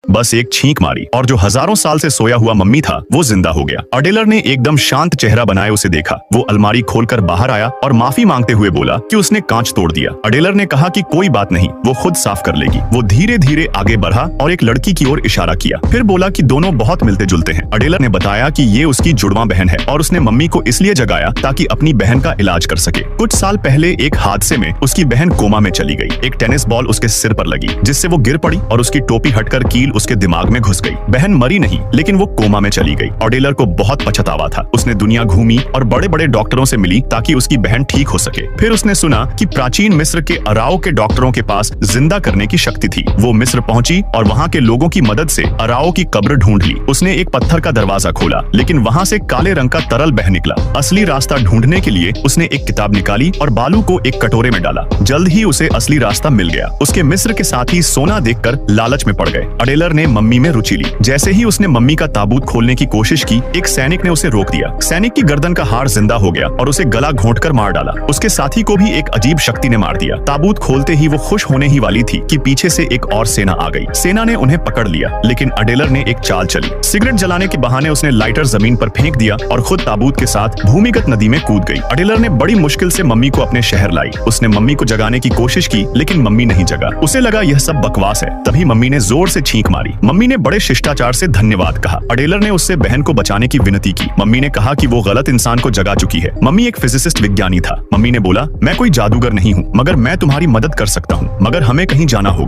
बस एक छींक मारी और जो हजारों साल से सोया हुआ मम्मी था वो जिंदा हो गया। अडेलर ने एकदम शांत चेहरा बनाए उसे देखा। वो अलमारी खोलकर बाहर आया और माफी मांगते हुए बोला कि उसने कांच तोड़ दिया। अडेलर ने कहा कि कोई बात नहीं, वो खुद साफ कर लेगी। वो धीरे धीरे आगे बढ़ा और एक लड़की की ओर इशारा किया, फिर बोला कि दोनों बहुत मिलते जुलते हैं। अडेलर ने बताया कि ये उसकी जुड़वा बहन है और उसने मम्मी को इसलिए जगाया ताकि अपनी बहन का इलाज कर सके। कुछ साल पहले एक हादसे में उसकी बहन कोमा में चली गई। एक टेनिस बॉल उसके सिर पर लगी जिससे वो गिर पड़ी और उसकी टोपी हटकर कील उसके दिमाग में घुस गई। बहन मरी नहीं लेकिन वो कोमा में चली गई। अडेलर को बहुत पछतावा था। उसने दुनिया घूमी और बड़े बड़े डॉक्टरों से मिली ताकि उसकी बहन ठीक हो सके। फिर उसने सुना कि प्राचीन मिस्र के अराओ के डॉक्टरों के पास जिंदा करने की शक्ति थी। वो मिस्र पहुंची और वहां के लोगों की मदद से अराओ की कब्र ढूंढ ली। उसने एक पत्थर का दरवाजा खोला लेकिन वहां से काले रंग का तरल बह निकला। असली रास्ता ढूंढने के लिए उसने एक किताब निकाली और बालू को एक कटोरे में डाला। जल्द ही उसे असली रास्ता मिल गया। उसके मिस्र के साथी सोना देखकर लालच में पड़ गए। अडेलर ने मम्मी में रुचि ली। जैसे ही उसने मम्मी का ताबूत खोलने की कोशिश की, एक सैनिक ने उसे रोक दिया। सैनिक की गर्दन का हाड़ जिंदा हो गया और उसे गला घोंटकर मार डाला। उसके साथी को भी एक अजीब शक्ति ने मार दिया। ताबूत खोलते ही वो खुश होने ही वाली थी कि पीछे से एक और सेना आ गई। सेना ने उन्हें पकड़ लिया लेकिन अडेलर ने एक चाल चली। सिगरेट जलाने के बहाने उसने लाइटर जमीन पर फेंक दिया और खुद ताबूत के साथ भूमिगत नदी में कूद गई। अडेलर ने बड़ी मुश्किल से मम्मी को अपने शहर लाई। उसने मम्मी को जगाने की कोशिश की लेकिन मम्मी नहीं जगा। उसे लगा यह सब बकवास है। तभी मम्मी ने जोर से छींक मारी। मम्मी ने बड़े शिष्टाचार से धन्यवाद कहा। अडेलर ने उससे बहन को बचाने की विनती की। मम्मी ने कहा कि वो गलत इंसान को जगा चुकी है। मम्मी एक फिजिसिस्ट विज्ञानी था। मम्मी ने बोला, मैं कोई जादूगर नहीं हूँ मगर मैं तुम्हारी मदद कर सकता हूँ, मगर हमें कहीं जाना होगा।